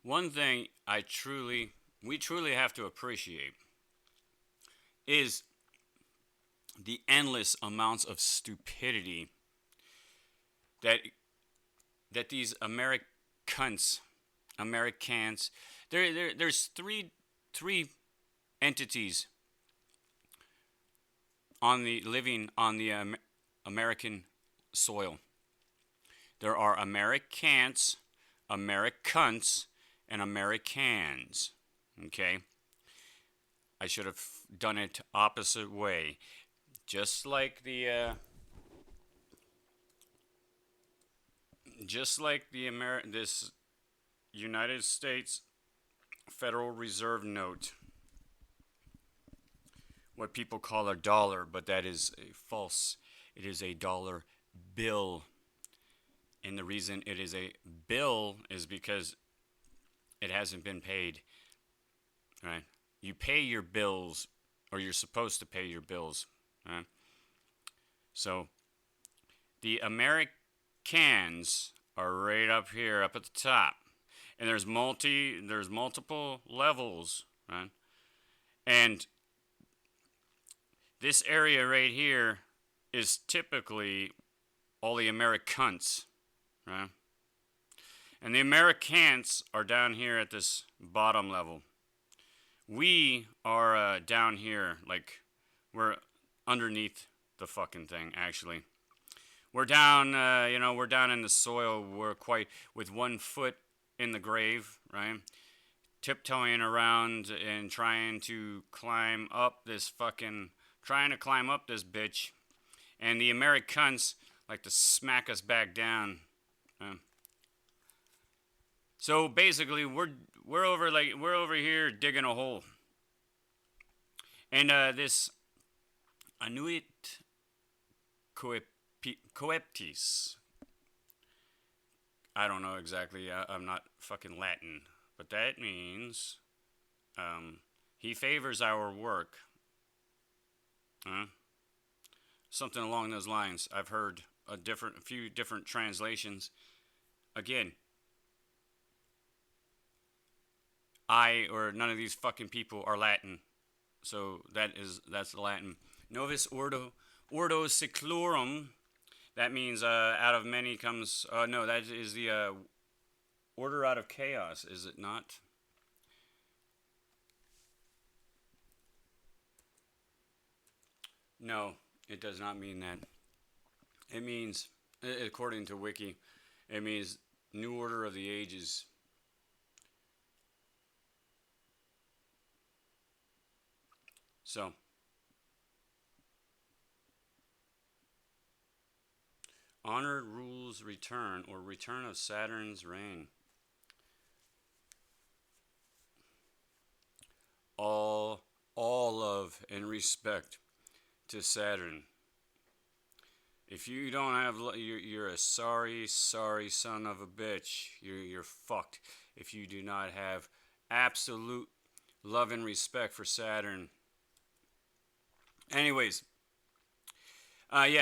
One thing we truly have to appreciate is the endless amounts of stupidity that these Americans, there's three entities on the living on the American soil. There are Americans, Americans, and Americans. Okay, I should have done it opposite way, just like this United States Federal Reserve note, what people call a dollar, but that is false. It is a dollar bill. And the reason it is a bill is because it hasn't been paid. Right? You pay your bills, or you're supposed to pay your bills. Right? So the Americans are right up here, up at the top, and there's multiple levels, right? And this area right here is typically all the Americans, right? And the Americans are down here at this bottom level. We are down here, like we're underneath the fucking thing, actually. We're down, we're down in the soil. We're quite with one foot in the grave, right? Tiptoeing around and trying to climb up this bitch. And the Americans like to smack us back down. So basically, we're over here digging a hole, and this Inuit coeptis. I don't know exactly. I'm not fucking Latin, but that means he favors our work. Something along those lines. I've heard a few different translations. Again, I or none of these fucking people are Latin, so that's the Latin. Novus ordo seclorum. That means out of many comes. No, that is the order out of chaos. Is it not? No, it does not mean that. It means, according to Wiki, it means new order of the ages. So, honored rules return, or return of Saturn's reign. All love and respect to Saturn. If you don't have, you're a sorry son of a bitch. You're fucked. If you do not have absolute love and respect for Saturn. Anyways,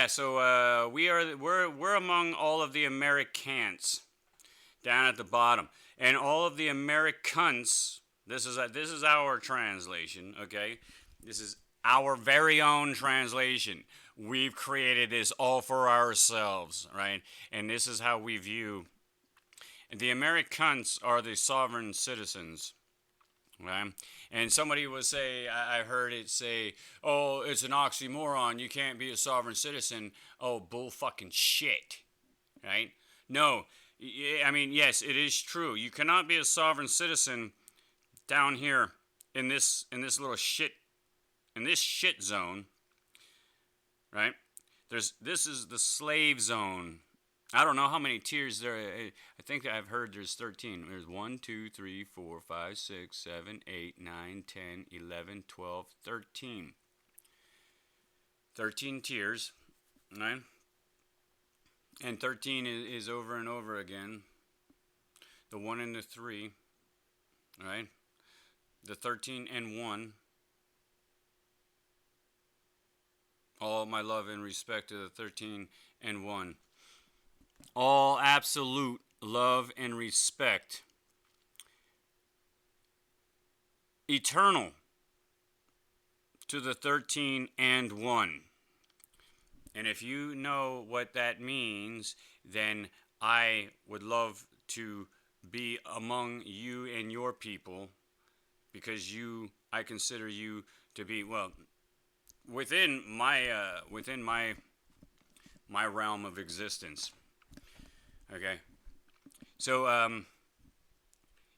so we're among all of the Americans down at the bottom, and all of the Americans. This is our translation. Okay, this is our very own translation. We've created this all for ourselves, right? And this is how we view. The Americans are the sovereign citizens. Right? And somebody will say, I heard it say, oh, it's an oxymoron. You can't be a sovereign citizen. Oh, bull fucking shit. Right? No. I mean, yes, it is true. You cannot be a sovereign citizen down here in this little shit, in this shit zone. Right? This is the slave zone. I don't know how many tiers there are. I think I've heard there's 13. There's 1, 2, 3, 4, 5, 6, 7, 8, 9, 10, 11, 12, 13. 13 tiers, right? And 13 is over and over again. The 1 and the 3, right? The 13 and 1. All my love and respect to the 13 and 1. All absolute love and respect eternal to the 13 and 1. And if you know what that means, then I would love to be among you and your people, because I consider you to be, well, within my realm of existence. Okay. So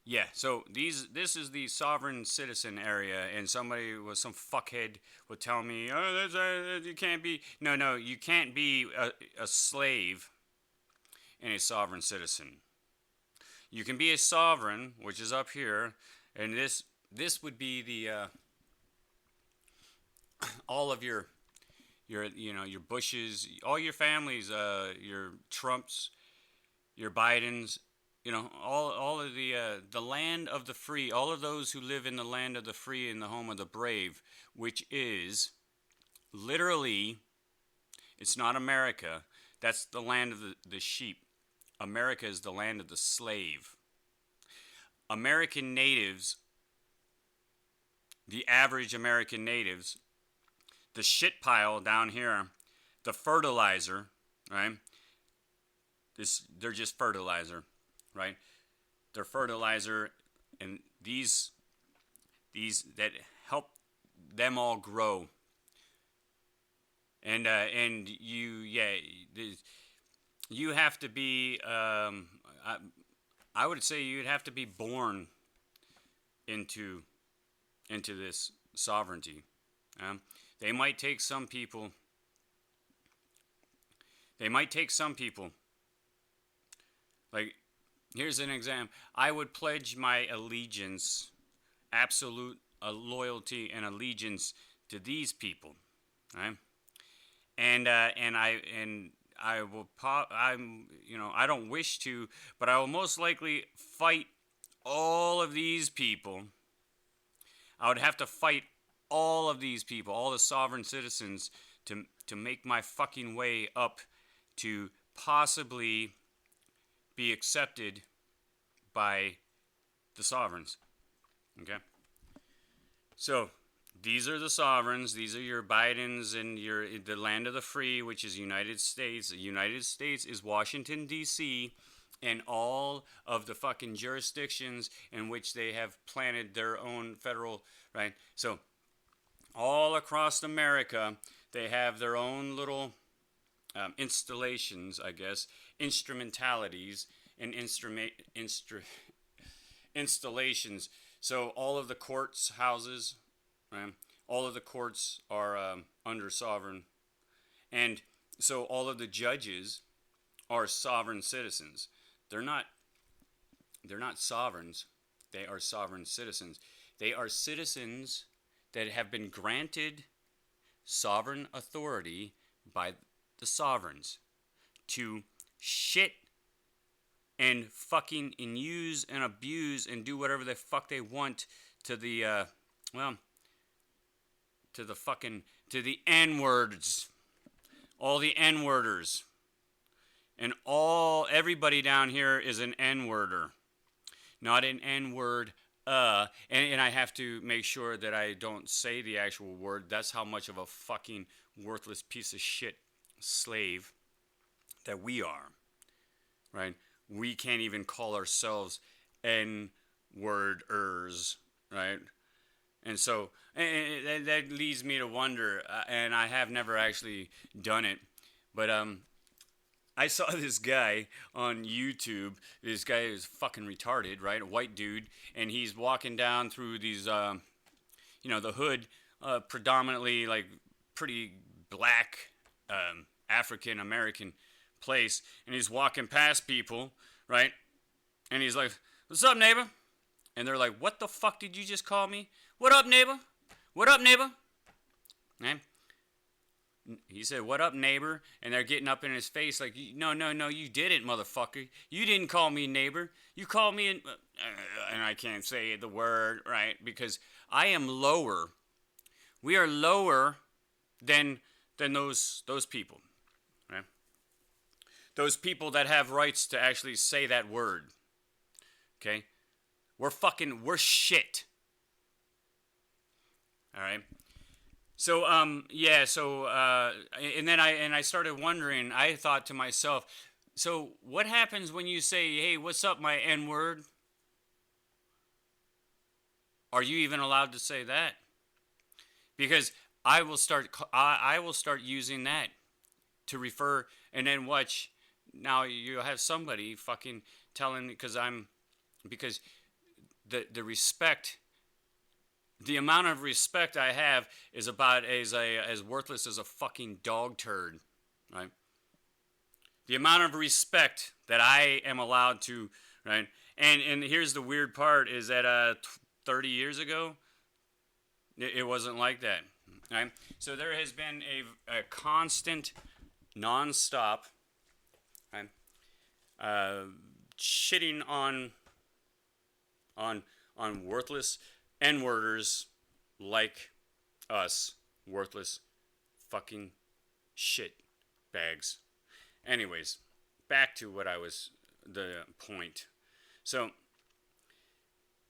yeah, so this is the sovereign citizen area, and some fuckhead would tell me, oh, you can't be, no, you can't be a slave and a sovereign citizen. You can be a sovereign, which is up here, and this would be the all of your your Bushes, all your families, your Trumps, your Bidens, all of the land of the free, all of those who live in the land of the free and the home of the brave, which is literally, it's not America. That's the land of the sheep. America is the land of the slave. American natives, the average American natives, the shit pile down here, the fertilizer, right? They're just fertilizer, right? They're fertilizer, and these that help them all grow. And you have to be. I would say you'd have to be born into this sovereignty. They might take some people. Like, here's an example. I would pledge my allegiance, absolute loyalty and allegiance to these people, right? And I will I don't wish to, but I will most likely fight all of these people. I would have to fight all of these people, all the sovereign citizens, to make my fucking way up to possibly be accepted by the sovereigns. Okay? So, these are the sovereigns. These are your Bidens and the land of the free, which is United States. The United States is Washington, D.C., and all of the fucking jurisdictions in which they have planted their own federal, right? So, all across America, they have their own little installations, I guess, instrumentalities, and installations. So all of the courts houses, right? All of the courts are under sovereign, and so all of the judges are sovereign citizens. They're not sovereigns. They are sovereign citizens. They are citizens that have been granted sovereign authority by the sovereigns to shit and fucking and use and abuse and do whatever the fuck they want to the to the N-words, all the N-worders, and everybody down here is an N-worder, not an N-word. And I have to make sure that I don't say the actual word. That's how much of a fucking worthless piece of shit slave that we are, right? We can't even call ourselves N-worders, right? And so and that leads me to wonder, and I have never actually done it, but I saw this guy on YouTube. This guy is fucking retarded, right? A white dude, and he's walking down through these, the hood, predominantly like pretty black, African American place, and he's walking past people, right? And he's like, "What's up, neighbor?" And they're like, "What the fuck did you just call me? What up, neighbor? What up, neighbor?" Right? He said, "What up, neighbor?" And they're getting up in his face like, no, you didn't, motherfucker. You didn't call me neighbor. You called me, and I can't say the word, right? Because I am lower. We are lower than those people, right? Those people that have rights to actually say that word, okay? We're shit. All right. So yeah. So and then I started wondering. I thought to myself, so what happens when you say, "Hey, what's up, my N word"? Are you even allowed to say that? Because I will start using that to refer, and then watch. Now you'll have somebody fucking telling, because the respect, the amount of respect I have is about as worthless as a fucking dog turd, right? The amount of respect that I am allowed to, right? And here's the weird part is that 30 years ago, it wasn't like that, right? So there has been a constant, nonstop, right? Uh, shitting on on worthless N-worders like us, worthless fucking shit bags. Anyways, back to what I was the point. So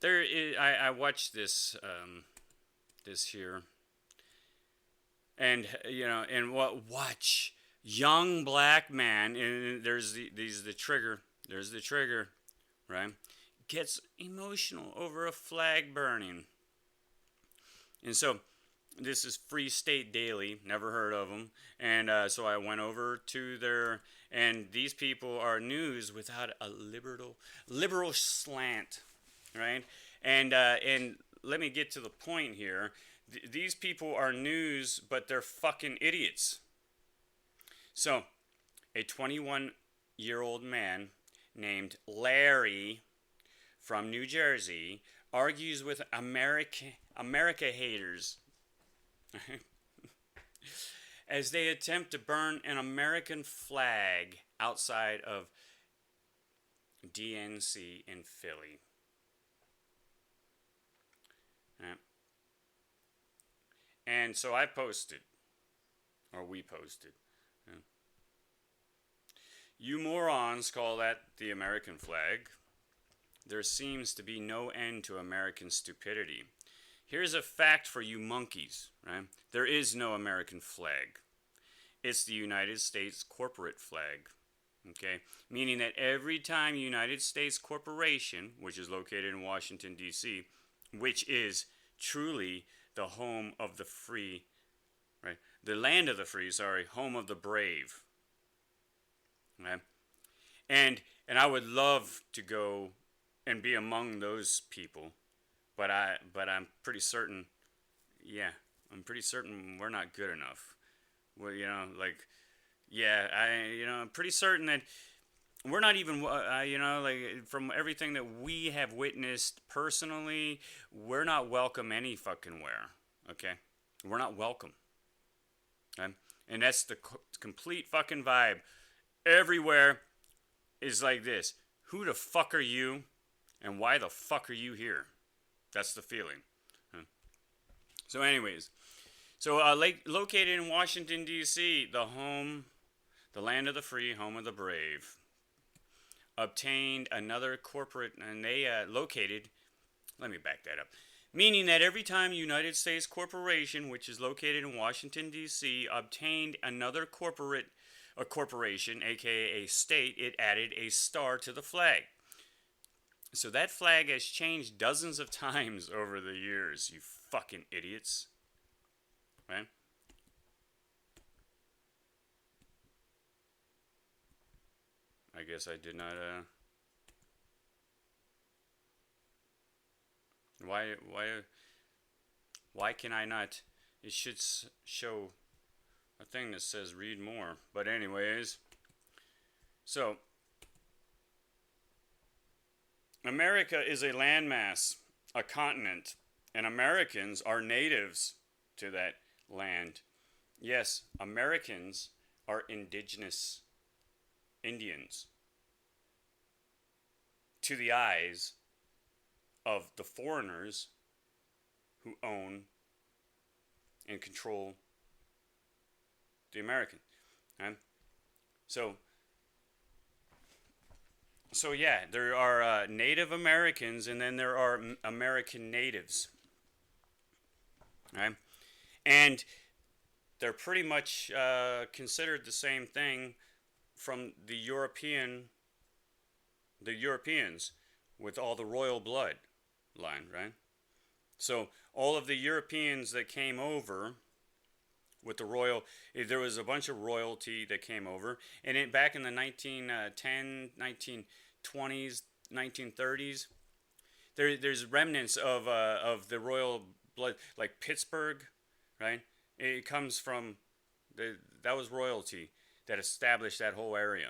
I watched this here, and and watch young black man, and the trigger. There's the trigger, right? Gets emotional over a flag burning. And so this is Free State Daily, never heard of them. And so I went over to and these people are news without a liberal slant, right? And let me get to the point here. These people are news, but they're fucking idiots. So a 21-year-old man named Larry from New Jersey argues with America haters as they attempt to burn an American flag outside of DNC in Philly. And so I posted, or we posted, you morons call that the American flag. There seems to be no end to American stupidity. Here's a fact for you monkeys, right? There is no American flag. It's the United States corporate flag, okay? Meaning that every time United States Corporation, which is located in Washington, D.C., which is truly the home of the free, right? The land of the free, sorry, home of the brave, okay? And I would love to go and be among those people, but I'm pretty certain, yeah, I'm pretty certain we're not good enough. Well, I'm pretty certain that we're not even, from everything that we have witnessed personally, we're not welcome any fucking where, okay? We're not welcome, okay? And that's the complete fucking vibe. Everywhere is like this. Who the fuck are you? And why the fuck are you here? That's the feeling. So anyways, located in Washington, D.C., the land of the free, home of the brave, obtained another corporate, and they located, let me back that up, meaning that every time United States Corporation, which is located in Washington, D.C., obtained another corporation, aka a state, it added a star to the flag. So that flag has changed dozens of times over the years, you fucking idiots. Right? I guess I did not, why can I not, it should show a thing that says read more. But anyways, so America is a landmass, a continent, and Americans are natives to that land. Yes, Americans are indigenous Indians to the eyes of the foreigners who own and control the American. Right? So yeah, there are Native Americans, and then there are American natives. right? And they're pretty much considered the same thing from the Europeans with all the royal blood line, right? So all of the Europeans that came over with the royal, there was a bunch of royalty that came over, and back in the 1920s, 1930s, there's remnants of the royal blood, like Pittsburgh, right? It comes from that was royalty that established that whole area,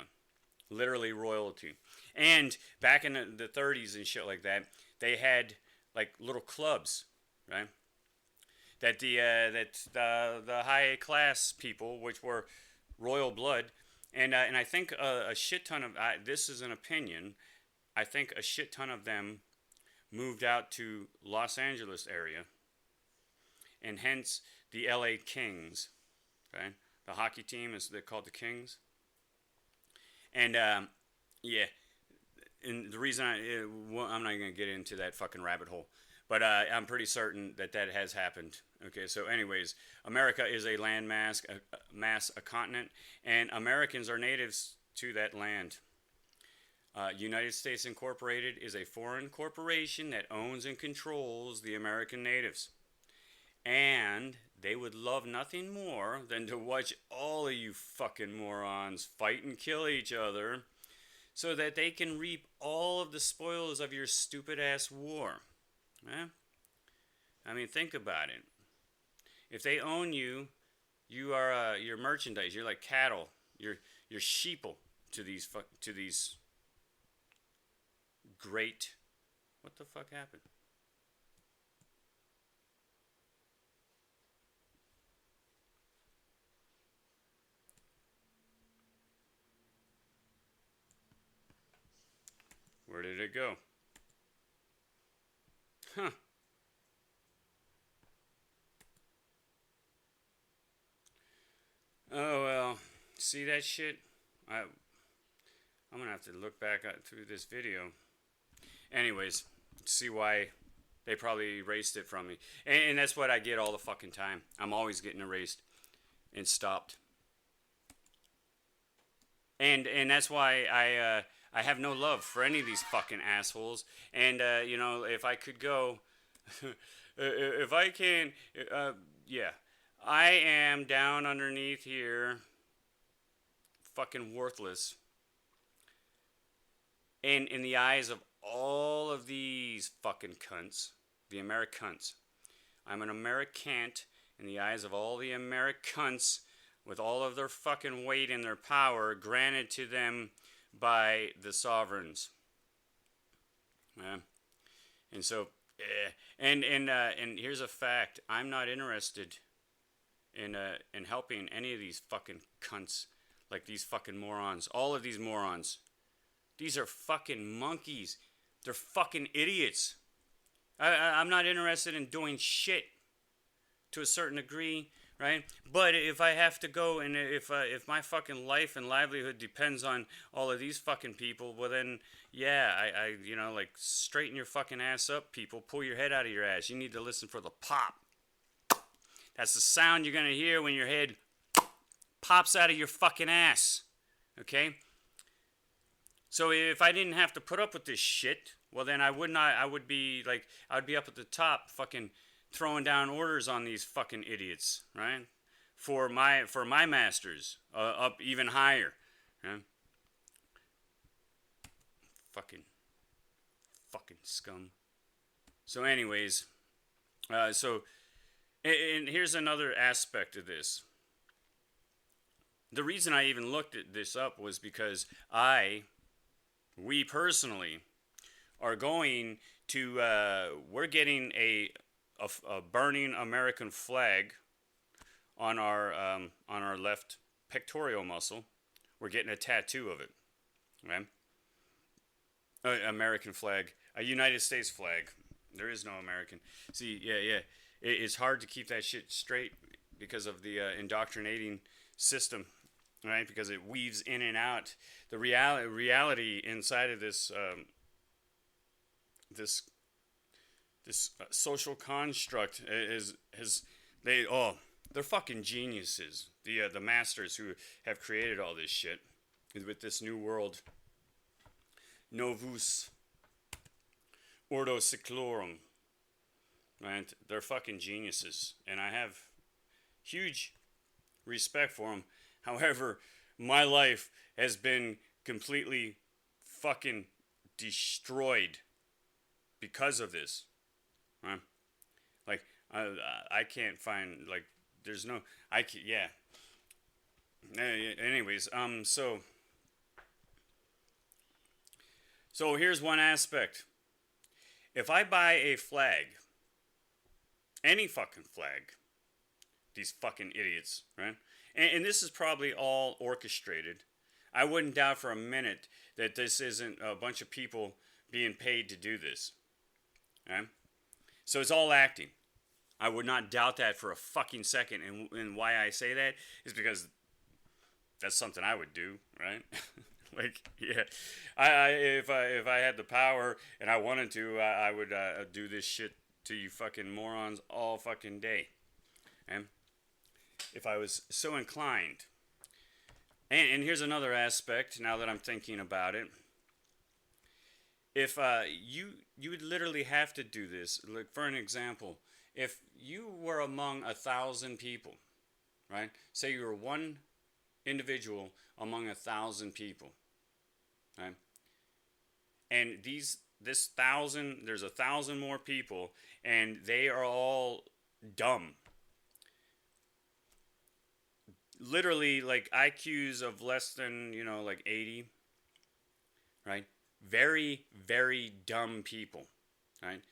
literally royalty. And back in the 30s and shit like that, they had like little clubs, right? That the high class people, which were royal blood, and I think a shit ton of this is an opinion. I think a shit ton of them moved out to Los Angeles area, and hence the L.A. Kings, right? The hockey team is they're called the Kings, and yeah, and the reason I'm not gonna get into that fucking rabbit hole, but I'm pretty certain that has happened. Okay, so anyways, America is a land a continent, and Americans are natives to that land. United States Incorporated is a foreign corporation that owns and controls the American natives. And they would love nothing more than to watch all of you fucking morons fight and kill each other so that they can reap all of the spoils of your stupid ass war. Eh? I mean, think about it. If they own you, you are your merchandise. You're like cattle. You're sheeple to these great. What the fuck happened? Where did it go? Huh. Oh well. See that shit? I'm gonna have to look back through this video. Anyways, see why they probably erased it from me. And that's what I get all the fucking time. I'm always getting erased and stopped. And that's why I have no love for any of these fucking assholes. And you know, if I could go, if I can, yeah, I am down underneath here, fucking worthless. And in the eyes of all of these fucking cunts, the Americans, I'm an Americant in the eyes of all the Americans with all of their fucking weight and their power granted to them by the sovereigns. And so, and here's a fact: I'm not interested in helping any of these fucking cunts, like these fucking morons. All of these morons. These are fucking monkeys. They're fucking idiots. I'm not interested in doing shit to a certain degree, right? But if I have to go and if my fucking life and livelihood depends on all of these fucking people, well then, yeah, I you know, like, straighten your fucking ass up, people. Pull your head out of your ass. You need to listen for the pop. That's the sound you're going to hear when your head pops out of your fucking ass. Okay? So if I didn't have to put up with this shit, well then I would be up at the top fucking throwing down orders on these fucking idiots, right? For my masters, up even higher. Right? Fucking scum. So anyways, and here's another aspect of this. The reason I even looked at this up was because we personally are going to, we're getting a burning American flag on our left pectoral muscle. We're getting a tattoo of it, right? American flag, a United States flag. There is no American. See, yeah. It's hard to keep that shit straight because of the indoctrinating system, right? Because it weaves in and out. The reality inside of this this social construct is they're fucking geniuses. The masters who have created all this shit with this new world novus ordo seclorum, right? They're fucking geniuses, and I have huge respect for them. However, my life has been completely fucking destroyed because of this. Right? Like I can't find like there's no I can, yeah. Anyways, so here's one aspect. If I buy a flag, any fucking flag, these fucking idiots, right? And this is probably all orchestrated. I wouldn't doubt for a minute that this isn't a bunch of people being paid to do this. Right? So it's all acting. I would not doubt that for a fucking second. And why I say that is because that's something I would do, right? Like, yeah, if I had the power and I wanted to, I would do this shit to you fucking morons all fucking day. And if I was so inclined. And here's another aspect, now that I'm thinking about it. If you would literally have to do this, like for an example, if you were among 1,000 people, right? Say you were one individual among 1,000 people, right? And there's 1,000 more people, and they are all dumb. Literally, like IQs of less than, like 80, right? Very, very dumb people, right?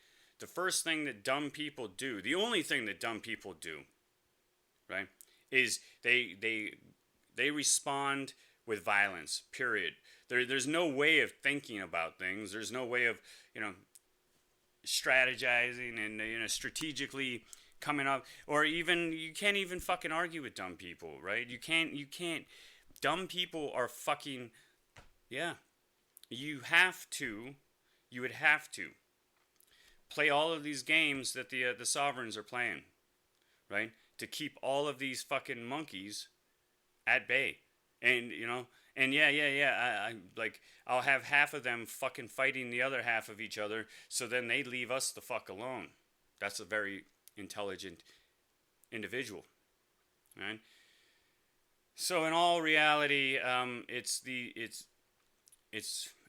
The first thing that dumb people do, the only thing that dumb people do, right, is they respond with violence, period. There's no way of thinking about things. There's no way of, strategizing and, strategically coming up, or even, you can't even fucking argue with dumb people, right? You can't, dumb people are fucking, yeah. You would have to play all of these games that the sovereigns are playing, right? To keep all of these fucking monkeys at bay. And, and I like, I'll have half of them fucking fighting the other half of each other, so then they leave us the fuck alone. That's a very intelligent individual, right? So in all reality,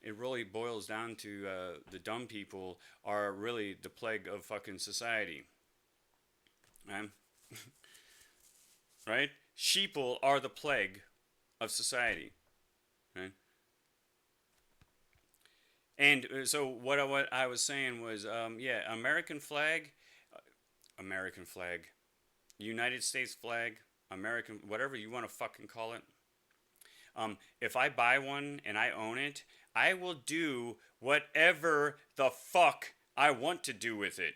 it really boils down to the dumb people are really the plague of fucking society. Right? Right? Sheeple are the plague of society. Right? And so what I was saying was, American flag, United States flag, American, whatever you want to fucking call it. If I buy one and I own it, I will do whatever the fuck I want to do with it.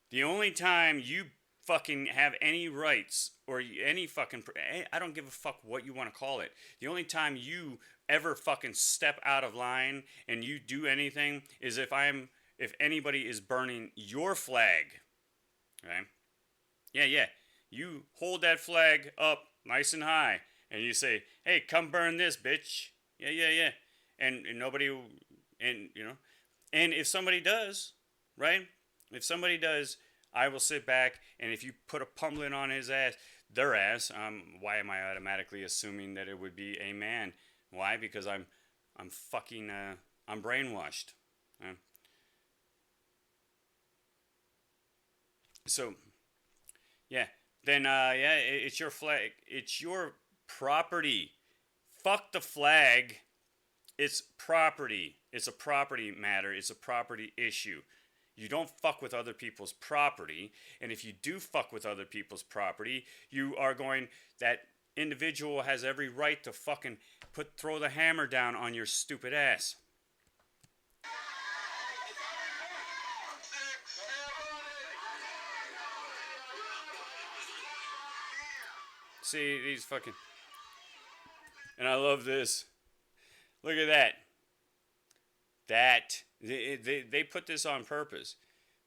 The only time you fucking have any rights or any fucking, I don't give a fuck what you want to call it. The only time you ever fucking step out of line and you do anything is if anybody is burning your flag. Right? Yeah. You hold that flag up nice and high. And you say, hey, come burn this, bitch. Yeah. And nobody, and if somebody does, right? If somebody does, I will sit back, and if you put a pummeling on their ass, why am I automatically assuming that it would be a man? Why? Because I'm brainwashed. So, yeah. Then, it's your flag. It's your property. Fuck the flag. It's property. It's a property matter. It's a property issue. You don't fuck with other people's property. And if you do fuck with other people's property, that individual has every right to fucking throw the hammer down on your stupid ass. See, these fucking... And I love this. Look at that. They put this on purpose.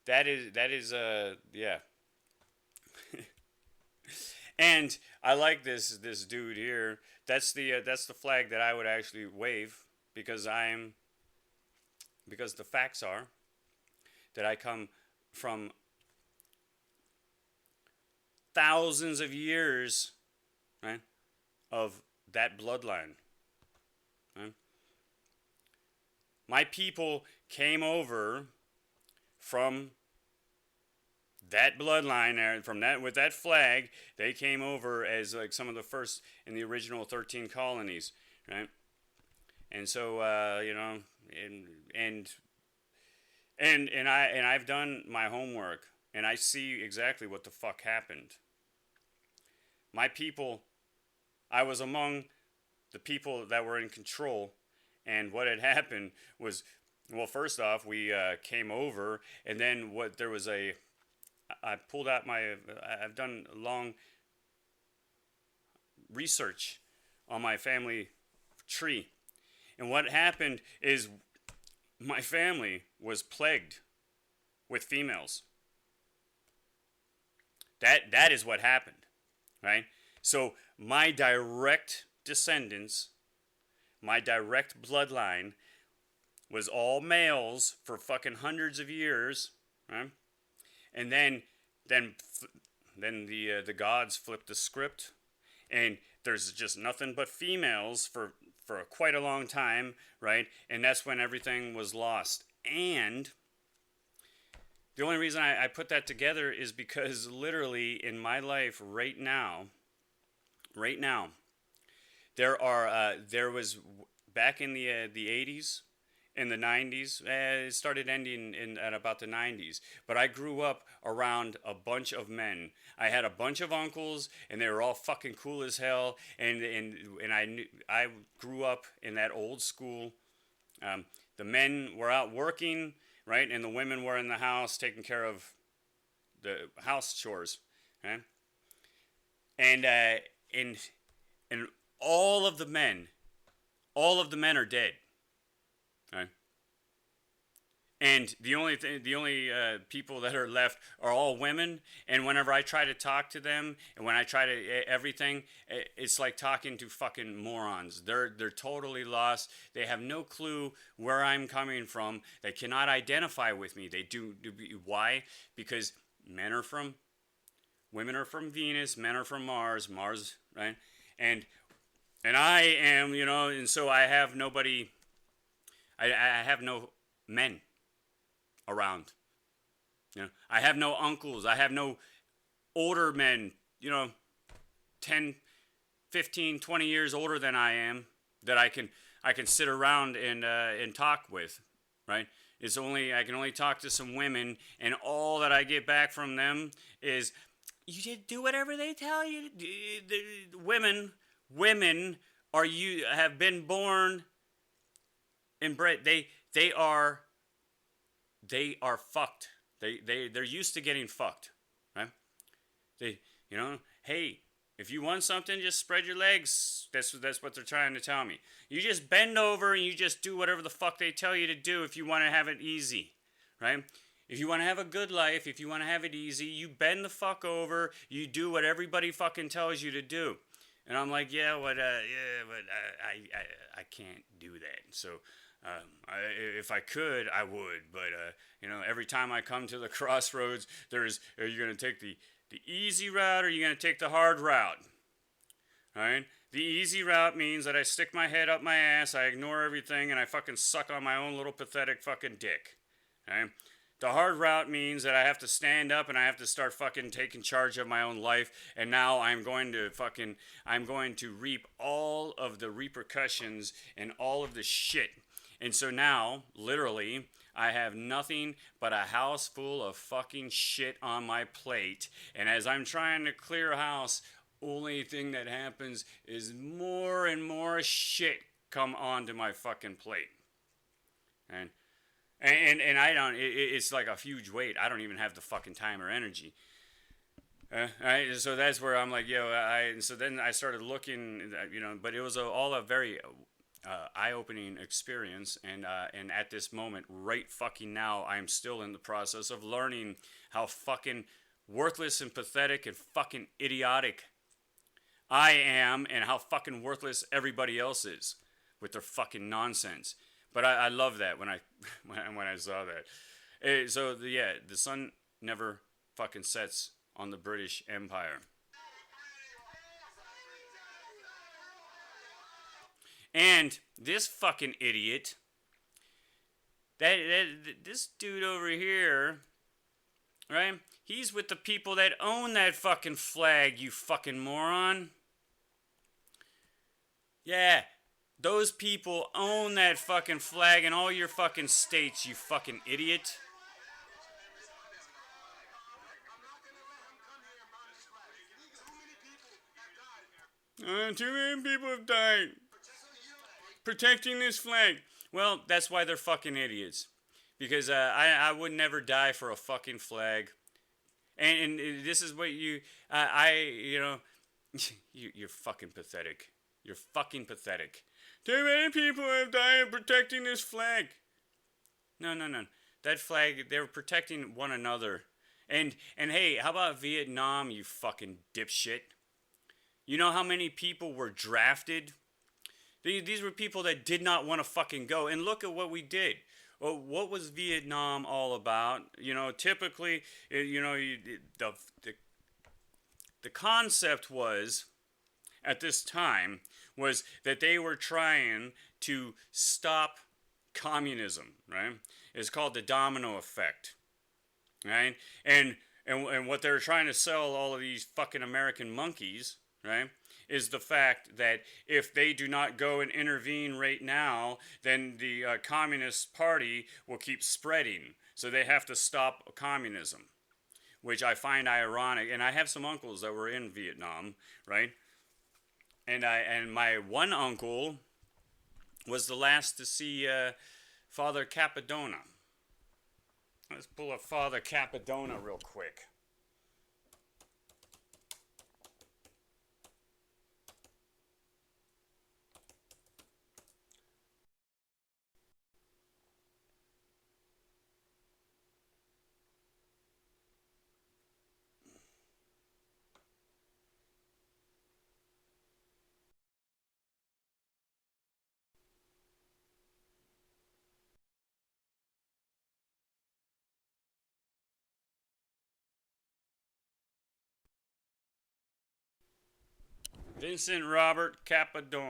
yeah. And I like this dude here. That's the flag that I would actually wave because because the facts are that I come from thousands of years, right, of that bloodline. Right? My people came over from that bloodline there, from that with that flag. They came over as like some of the first in the original 13 colonies, right? And so and and and I've done my homework, and I see exactly what the fuck happened. My people, I was among the people that were in control, and what had happened was, well, first off, we came over, and then what there was a I pulled out my I've done long research on my family tree, and what happened is my family was plagued with females. That is what happened, right? So my direct descendants, my direct bloodline was all males for fucking hundreds of years, right? And then then the gods flipped the script, and there's just nothing but females for quite a long time, right? And that's when everything was lost. And the only reason I put that together is because literally in my life right now, there was back in the 80s, in the 90s. It started ending at about the 90s. But I grew up around a bunch of men. I had a bunch of uncles, and they were all fucking cool as hell. And I grew up in that old school. The men were out working, right, and the women were in the house taking care of the house chores, right? And and all of the men are dead, right? And the only people that are left are all women. And whenever I try to talk to them, and when I try to everything, it's like talking to fucking morons. They're totally lost. They have no clue where I'm coming from. They cannot identify with me. They do why? Because women are from Venus, men are from Mars, right? And I am, and so I have nobody. I have no men around. I have no uncles. I have no older men, 10, 15, 20 years older than I am that I can sit around and talk with, right? I can only talk to some women, and all that I get back from them is you just do whatever they tell you. The women have been born and bred. They are fucked. They're used to getting fucked, right? They, hey, if you want something, just spread your legs. That's what they're trying to tell me. You just bend over and you just do whatever the fuck they tell you to do if you want to have it easy, right? If you want to have a good life, if you want to have it easy, you bend the fuck over. You do what everybody fucking tells you to do. And I'm like, but I can't do that. So. If I could, I would, but every time I come to the crossroads, are you going to take the easy route or are you going to take the hard route? All right? The easy route means that I stick my head up my ass, I ignore everything, and I fucking suck on my own little pathetic fucking dick. All right? The hard route means that I have to stand up and I have to start fucking taking charge of my own life, and now I'm going to reap all of the repercussions and all of the shit. And so now, literally, I have nothing but a house full of fucking shit on my plate. And as I'm trying to clear a house, only thing that happens is more and more shit come onto my fucking plate. And I don't, it's like a huge weight. I don't even have the fucking time or energy. Right? So that's where I'm like, and so then I started looking, but it was all a very eye-opening experience, and at this moment, right fucking now, I am still in the process of learning how fucking worthless and pathetic and fucking idiotic I am, and how fucking worthless everybody else is with their fucking nonsense. But I love that when I when I saw that. Yeah, the sun never fucking sets on the British Empire. And this fucking idiot, this dude over here, right? He's with the people that own that fucking flag, you fucking moron. Yeah, those people own that fucking flag in all your fucking states, you fucking idiot. Too many people have died protecting this flag. Well, that's why they're fucking idiots. Because I would never die for a fucking flag. And this is what you know, you're fucking pathetic. You're fucking pathetic. Too many people have died protecting this flag. No. That flag, they were protecting one another. And hey, how about Vietnam, you fucking dipshit? You know how many people were drafted? These were people that did not want to fucking go. And look at what we did. Well, what was Vietnam all about? You know, typically, you know, the concept was, at this time, was that they were trying to stop communism, right? It's called the domino effect, right? And what they're trying to sell all of these fucking American monkeys, right, is the fact that if they do not go and intervene right now, then the Communist Party will keep spreading. So they have to stop communism, which I find ironic. And I have some uncles that were in Vietnam, right? And my one uncle was the last to see Father Capadona. Let's pull up Father Capadona real quick. Vincent Robert Capadano,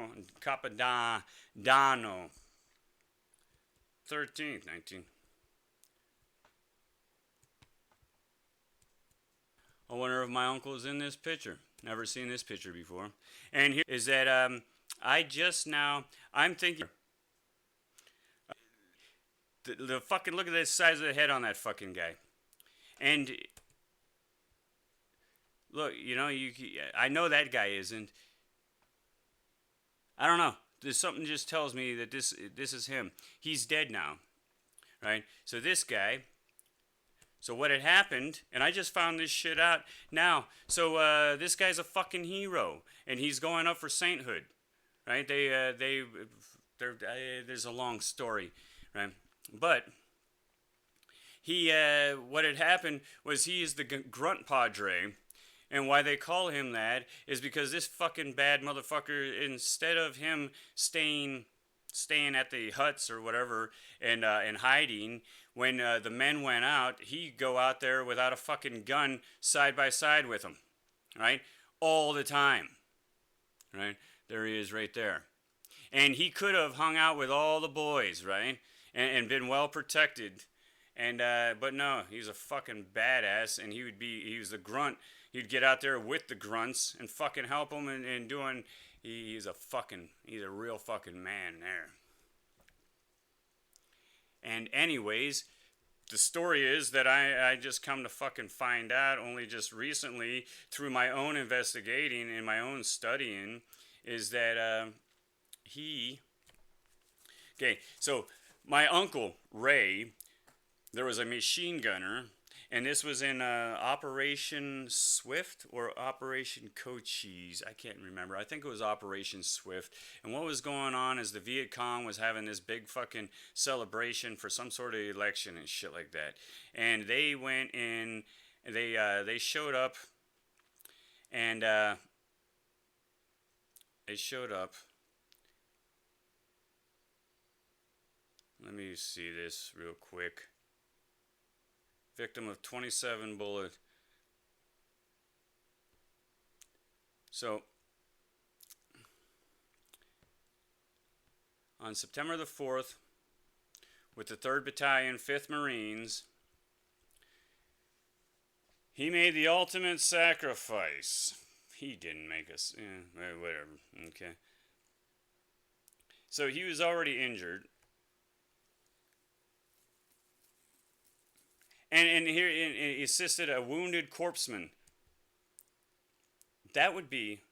13th, 19. I wonder if my uncle is in this picture. Never seen this picture before. And here is that I'm thinking, the fucking, look at the size of the head on that fucking guy. And look, you know, I know that guy isn't. I don't know. There's something just tells me that this is him. He's dead now, right? So this guy. So what had happened, and I just found this shit out now. So this guy's a fucking hero, and he's going up for sainthood, right? There's a long story, right? But what had happened was he is the grunt padre. And why they call him that is because this fucking bad motherfucker, instead of him staying at the huts or whatever and hiding, when the men went out, he'd go out there without a fucking gun side by side with them, right? All the time, right? There he is right there. And he could have hung out with all the boys, right? And been well protected. And but no, he's a fucking badass, and he was the grunt. He'd get out there with the grunts and fucking help them and doing. He's a real fucking man there. And anyways, the story is that I just come to fucking find out only just recently through my own investigating and my own studying is that okay, so my uncle Ray, there was a machine gunner, And this was in Operation Swift or Operation Cochise. I can't remember. I think it was Operation Swift. And what was going on is the Viet Cong was having this big fucking celebration for some sort of election and shit like that. And they went in. They showed up, and they showed up. Let me see this real quick. Victim of 27 bullet. So, on September the 4th, with the 3rd Battalion, 5th Marines, he made the ultimate sacrifice. He didn't make us. Whatever. Okay. So he was already injured. And here he assisted a wounded corpsman. That would be,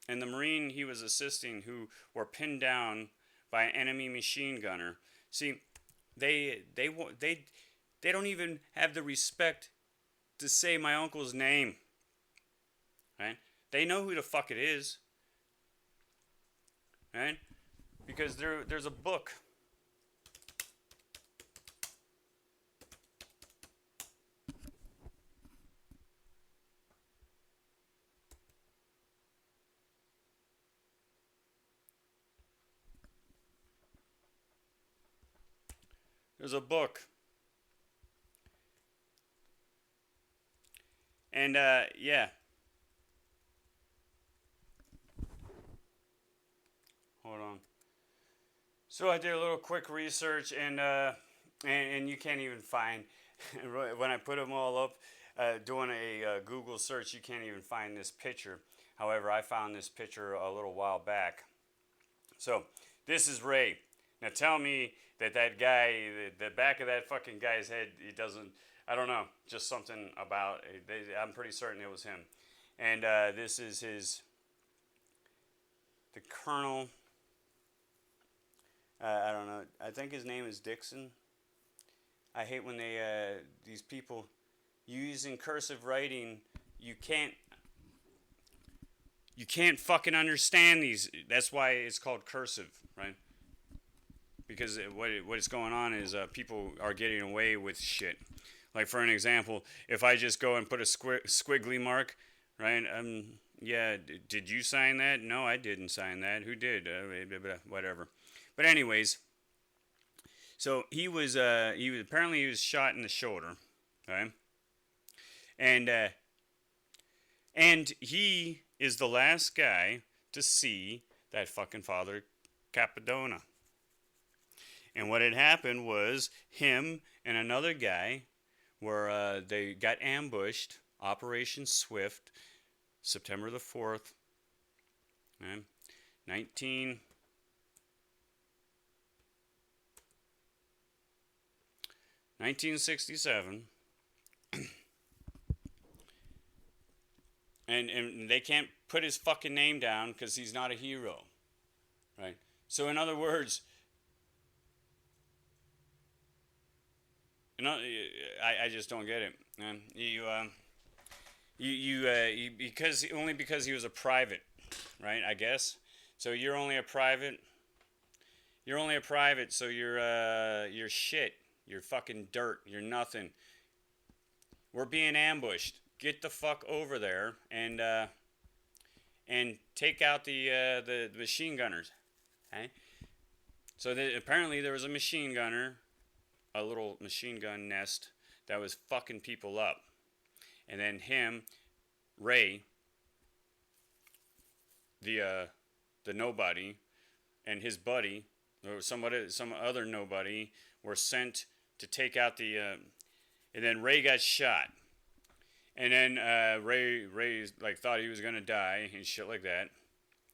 and the Marine he was assisting who were pinned down by an enemy machine gunner. See, they don't even have the respect to say my uncle's name. Right? They know who the fuck it is. Right? Because there's a book. There's a book. And, yeah. Hold on. So I did a little quick research, and you can't even find, when I put them all up, doing a Google search, you can't even find this picture. However, I found this picture a little while back. So, this is Ray. Now tell me that guy, the back of that fucking guy's head, it doesn't, I don't know, just something about it. I'm pretty certain it was him. And this is the colonel. I don't know. I think his name is Dixon. I hate when these people using cursive writing. You can't fucking understand these. That's why it's called cursive, right? Because what is going on is people are getting away with shit. Like, for an example, if I just go and put a squiggly mark, right? Yeah, did you sign that? No, I didn't sign that. Who did? Whatever. But anyways, so he was apparently he was shot in the shoulder, right? And he is the last guy to see that fucking Father Capadona. And what had happened was him and another guy were they got ambushed. Operation Swift, September the 4th, right? 1967. And they can't put his fucking name down because he's not a hero, right? So in other words, I just don't get it, man. Because he was a private, right? I guess. So you're only a private. You're only a private, so you're shit. You're fucking dirt. You're nothing. We're being ambushed. Get the fuck over there and take out the machine gunners. Okay? So apparently there was a machine gunner, a little machine gun nest that was fucking people up. And then him, Ray, the nobody, and his buddy, or some other nobody, were sent to take out and then Ray got shot. And then Ray like thought he was gonna die and shit like that.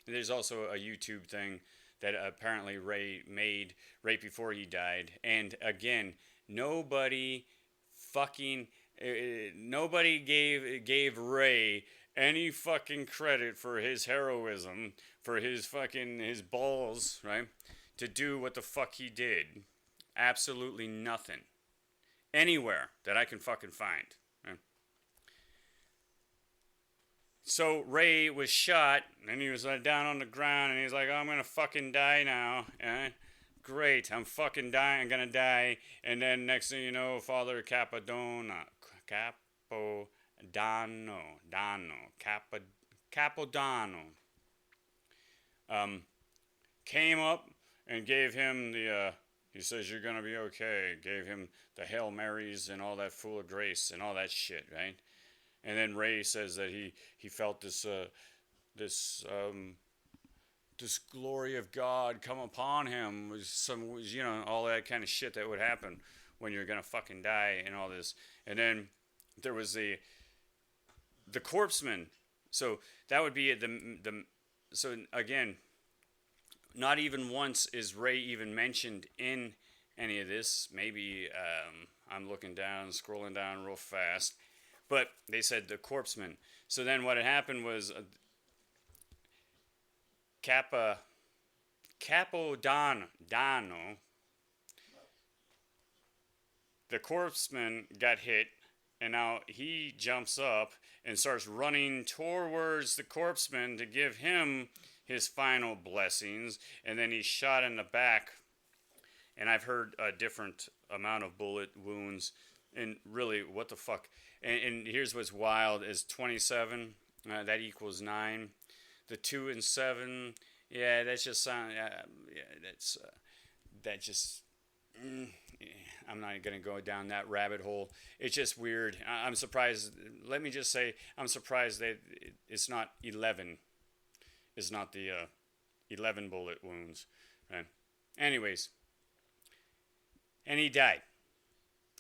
And there's also a YouTube thing that apparently Ray made right before he died. And again, nobody gave Ray any fucking credit for his heroism, for his balls, right? To do what the fuck he did. Absolutely nothing. anywhere that I can fucking find. Right? So Ray was shot, and he was down on the ground, and he's like, oh, I'm gonna fucking die now. Great, I'm fucking dying, I'm gonna die. And then next thing you know, Father Capodano, came up and gave him he says, you're gonna be okay. Gave him the Hail Marys and all that full of grace and all that shit, right? And then Ray says that he felt this this glory of God come upon him, was all that kind of shit that would happen when you're gonna fucking die and all this. And then there was the corpseman. So that would be the so again, not even once is Ray even mentioned in any of this. Maybe I'm looking down, scrolling down real fast. But they said the corpseman. So then what had happened was Capodano, the corpseman got hit, and now he jumps up and starts running towards the corpseman to give him his final blessings, and then he's shot in the back. And I've heard a different amount of bullet wounds, and really, what the fuck? And here's what's wild: is 27 that equals 9. The 2 and 7, yeah, that's just sound. Yeah, that just. I'm not gonna go down that rabbit hole. It's just weird. I'm surprised. Let me just say, I'm surprised that it's not 11. It's not the 11 bullet wounds. Right? Anyways, and he died.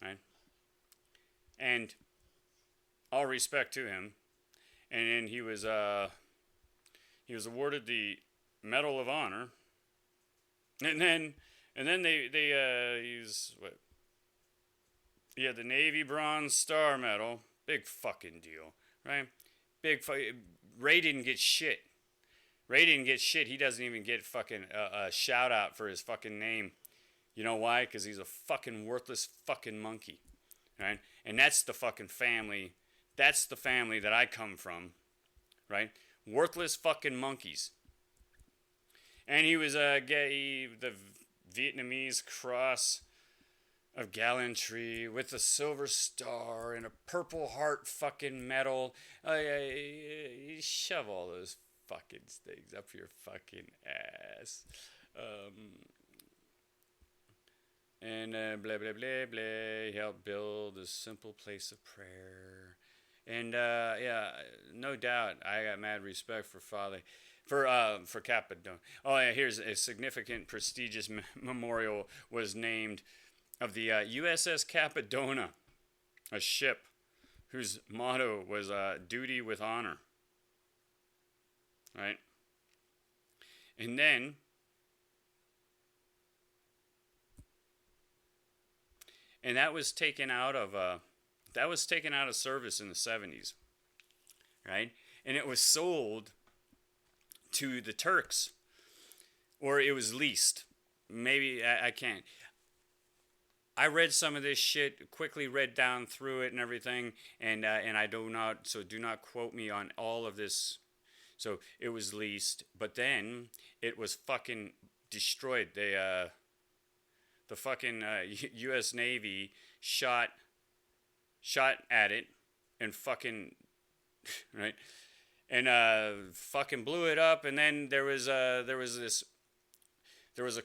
Right? And all respect to him. And then he was awarded the Medal of Honor. And then they use what? Yeah, the Navy Bronze Star Medal. Big fucking deal, right? Ray didn't get shit. Ray didn't get shit. He doesn't even get fucking a shout out for his fucking name. You know why? Because he's a fucking worthless fucking monkey, right? And that's the fucking family. That's the family that I come from, right? Worthless fucking monkeys. And he was the Vietnamese Cross of Gallantry with a silver star and a Purple Heart fucking medal. You shove all those fucking things up your fucking ass. And blah, blah, blah, blah. He helped build a simple place of prayer. And yeah, no doubt, I got mad respect for Father. For Capadona. Oh, yeah, here's a significant, prestigious memorial was named of the USS Capadona, a ship whose motto was duty with honor. Right? And then that was taken out of service in the 70s. Right? And it was sold to the Turks, or it was leased. Maybe I can't. I read some of this shit, quickly read down through it and everything, and I do not quote me on all of this. So it was leased, but then it was fucking destroyed. The fucking U.S. Navy shot at it and fucking right. And fucking blew it up, and then there was a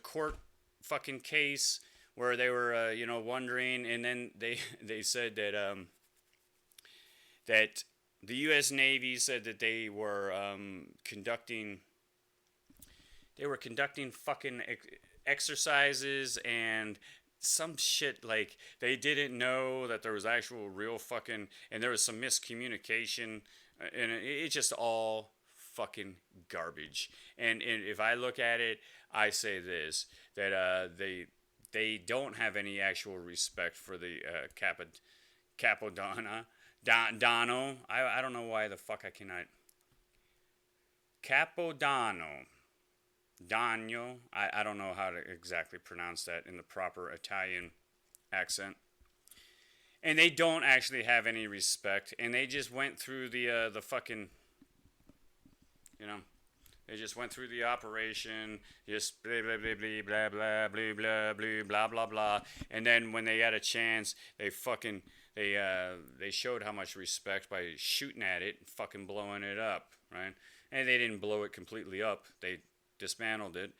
court fucking case where they were wondering, and then they said that that the U.S. Navy said that they were conducting fucking exercises and some shit, like they didn't know that there was actual real fucking, and there was some miscommunication. And it's just all fucking garbage. And if I look at it, I say this, that they don't have any actual respect for the Capodano. I don't know why the fuck I cannot. Capodano. Dano. I don't know how to exactly pronounce that in the proper Italian accent. and they don't actually have any respect, and they just went through the fucking, you know, they just went through the operation, just blah blah blah blah blah blah blah blah blah blah blah blah, and then when they got a chance, they fucking they showed how much respect by shooting at it, and fucking blowing it up, right? And they didn't blow it completely up; they dismantled it,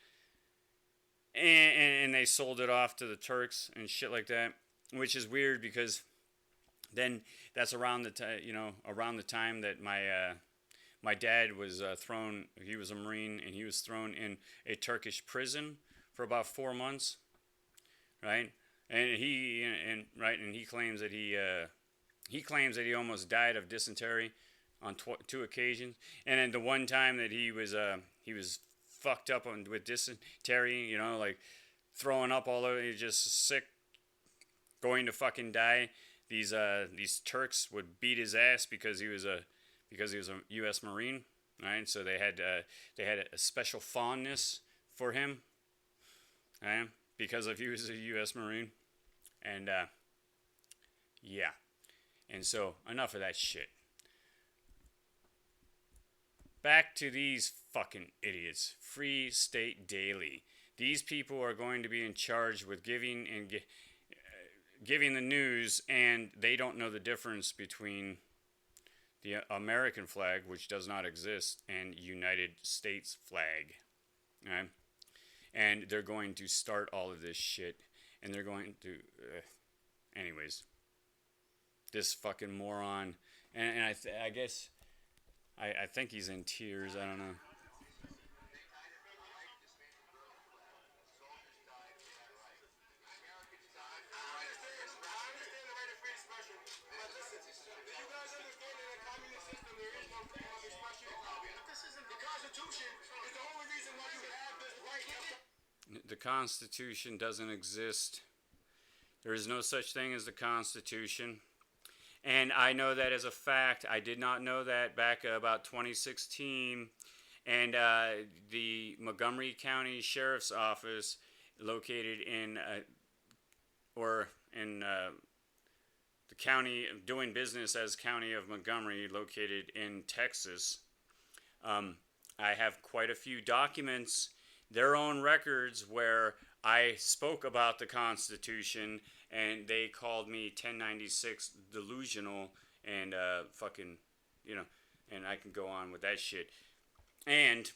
and they sold it off to the Turks and shit like that, which is weird because then that's around the time, around the time that my dad was thrown. He was a Marine, and he was thrown in a Turkish prison for about 4 months, right? And he claims that he almost died of dysentery on two occasions. And then the one time that he was fucked up with dysentery, like throwing up all over, he's just sick, going to fucking die. These Turks would beat his ass because he was a U.S. Marine, right? So they had a special fondness for him, right? Because he was a U.S. Marine, and yeah, and so enough of that shit. Back to these fucking idiots. Free State Daily. These people are going to be in charge with giving the news, and they don't know the difference between the American flag, which does not exist, and United States flag. Right? And they're going to start all of this shit, and they're going to... anyways. This fucking moron. And I guess... I think he's in tears. I don't know. The Constitution doesn't exist. There is no such thing as the Constitution. And I know that as a fact. I did not know that back about 2016. And the Montgomery County Sheriff's Office, located in the county, doing business as County of Montgomery, located in Texas. I have quite a few documents, their own records, where I spoke about the Constitution, and they called me 1096 delusional, and fucking, and I can go on with that shit. And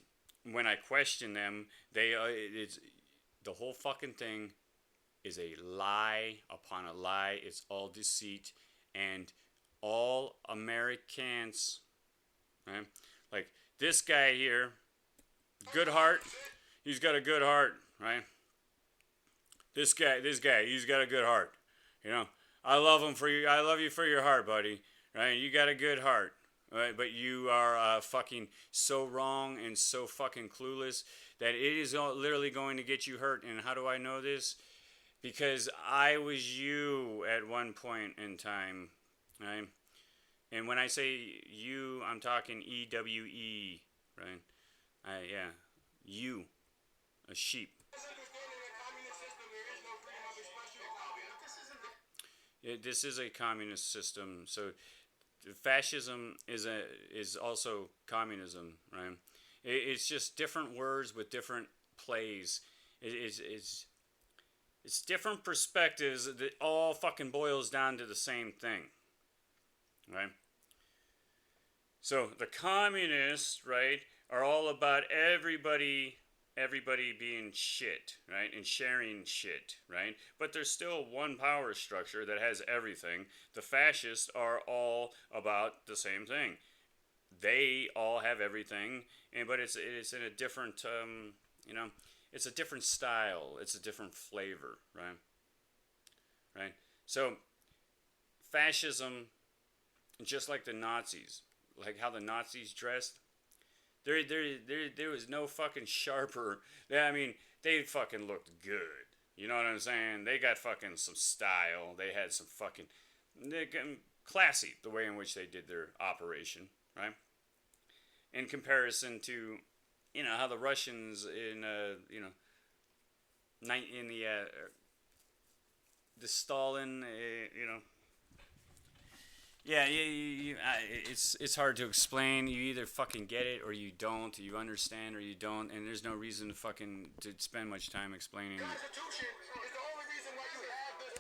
when I question them, it's the whole fucking thing is a lie upon a lie. It's all deceit, and all Americans, right? Like this guy here, good heart. He's got a good heart, right? This guy, he's got a good heart. I love him for you. I love you for your heart, buddy. Right? You got a good heart, right? But you are fucking so wrong and so fucking clueless that it is literally going to get you hurt. And how do I know this? Because I was you at one point in time, right? And when I say you, I'm talking EWE, right? Yeah, you, a sheep. This is a communist system. So fascism is also communism, right? It's just different words with different plays. It's different perspectives that all fucking boils down to the same thing, right? So the communists, right, are all about everybody being shit, right, and sharing shit, right? But there's still one power structure that has everything. The fascists are all about the same thing. They all have everything, but it's in a different, it's a different style. It's a different flavor, right? Right. So fascism, just like the Nazis, like how the Nazis dressed. There was no fucking sharper. I mean, they fucking looked good. You know what I'm saying? They got fucking some style. They had some fucking classy, the way in which they did their operation, right? In comparison to, how the Russians in the Stalin, Yeah, it's hard to explain. You either fucking get it or you don't. You understand or you don't, and there's no reason to spend much time explaining it. Constitution is the only reason why you have this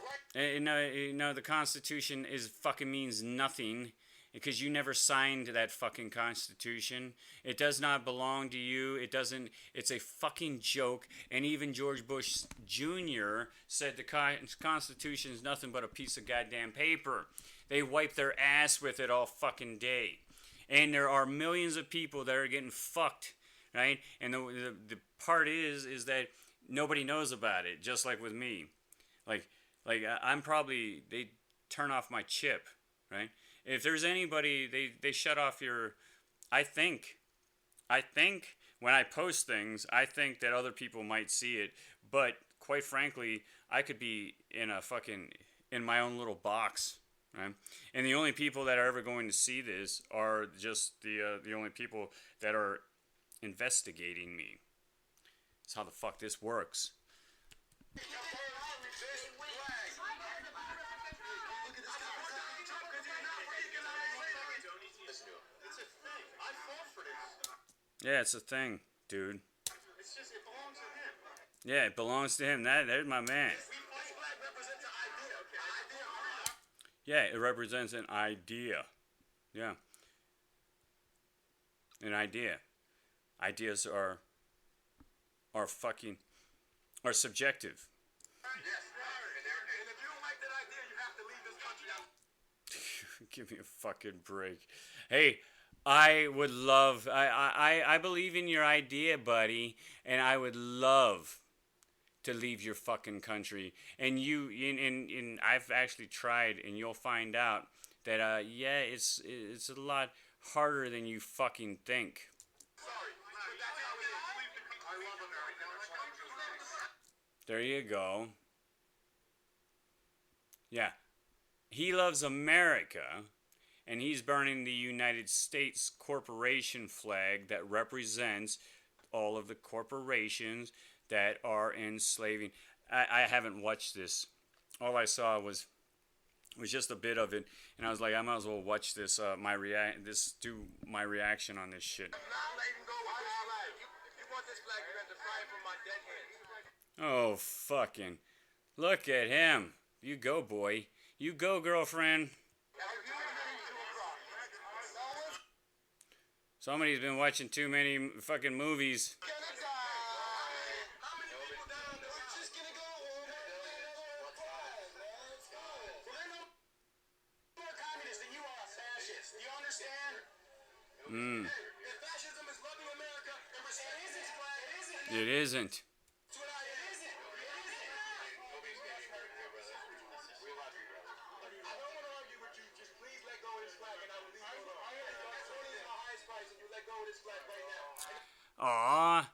right. No, the Constitution is fucking means nothing because you never signed that fucking Constitution. It does not belong to you. It doesn't. It's a fucking joke. And even George Bush Jr. said the Constitution is nothing but a piece of goddamn paper. They wipe their ass with it all fucking day. And there are millions of people that are getting fucked, right? And the part is that nobody knows about it, just like with me. I'm probably, they turn off my chip, right? If there's anybody, they shut off your, I think when I post things, I think that other people might see it. But quite frankly, I could be in my own little box. Right? And the only people that are ever going to see this are just the only people that are investigating me. That's how the fuck this works. Yeah, it's a thing, dude. It's just, it belongs to him. Yeah, it belongs to him. There's my man. Yeah, it represents an idea. Yeah. An idea. Ideas are subjective. And if you don't like that idea, you have to leave this country. Give me a fucking break. Hey, I would love, I believe in your idea, buddy, and I would love to leave your fucking country. And I've actually tried, and you'll find out that, yeah, it's a lot harder than you fucking think. There you go. Yeah. He loves America, and he's burning the United States corporation flag that represents all of the corporations that are enslaving. I haven't watched this. All I saw was just a bit of it, and I was like, I might as well watch this. Do my reaction on this shit. Oh, fucking. Look at him. You go, boy. You go, girlfriend. Somebody's been watching too many fucking movies. It isn't. Aw,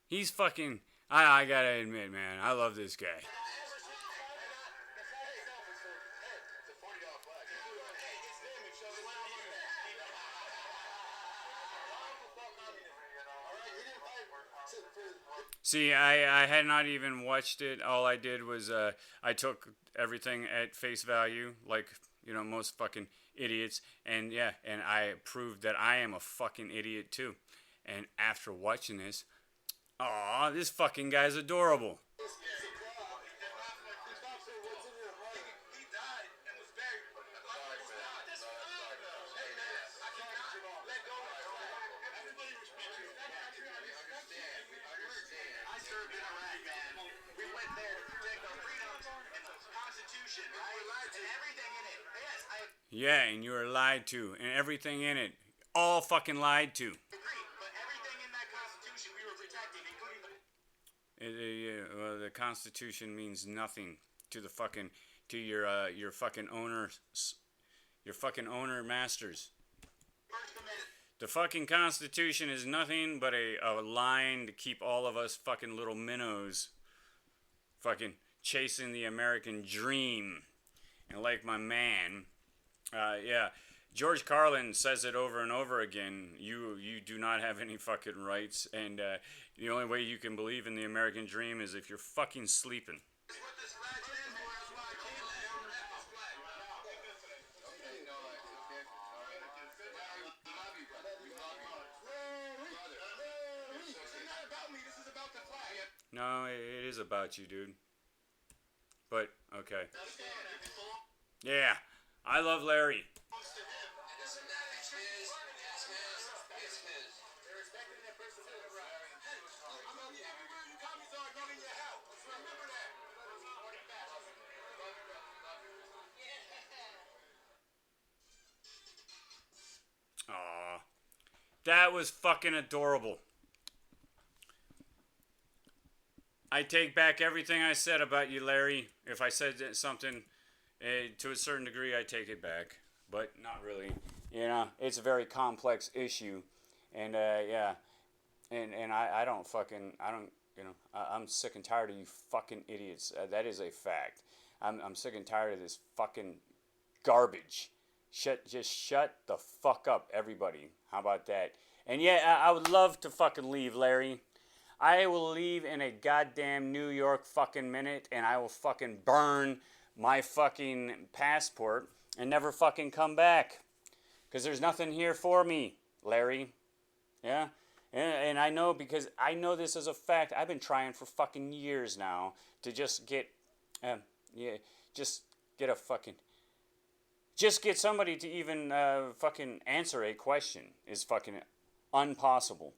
he's fucking. I gotta admit, man, I love this guy. See, I had not even watched it. All I did was I took everything at face value, like, you know, most fucking idiots. And yeah, and I proved that I am a fucking idiot too. And after watching this, aw, this fucking guy's adorable. Yeah, and you were lied to, and everything in it, all fucking lied to. Well, the Constitution means nothing to the fucking your fucking owners, your fucking owner masters. The fucking Constitution is nothing but a line to keep all of us fucking little minnows fucking chasing the American dream. And like my man, yeah, George Carlin says it over and over again. You do not have any fucking rights, and the only way you can believe in the American dream is if you're fucking sleeping. No, it is about you, dude. But, okay. Yeah, I love Larry. Aw, that was fucking adorable. I take back everything I said about you, Larry. If I said something to a certain degree, I take it back. But not really. You know, it's a very complex issue. And, yeah. And I don't fucking, I don't, you know, I'm sick and tired of you fucking idiots. That is a fact. I'm sick and tired of this fucking garbage. Just shut the fuck up, everybody. How about that? And yeah, I would love to fucking leave, Larry. I will leave in a goddamn New York fucking minute, and I will fucking burn my fucking passport and never fucking come back. Because there's nothing here for me, Larry. Yeah? And I know, because I know this as a fact. I've been trying for fucking years now to just get, yeah, just get a fucking, just get somebody to even fucking answer a question is fucking impossible.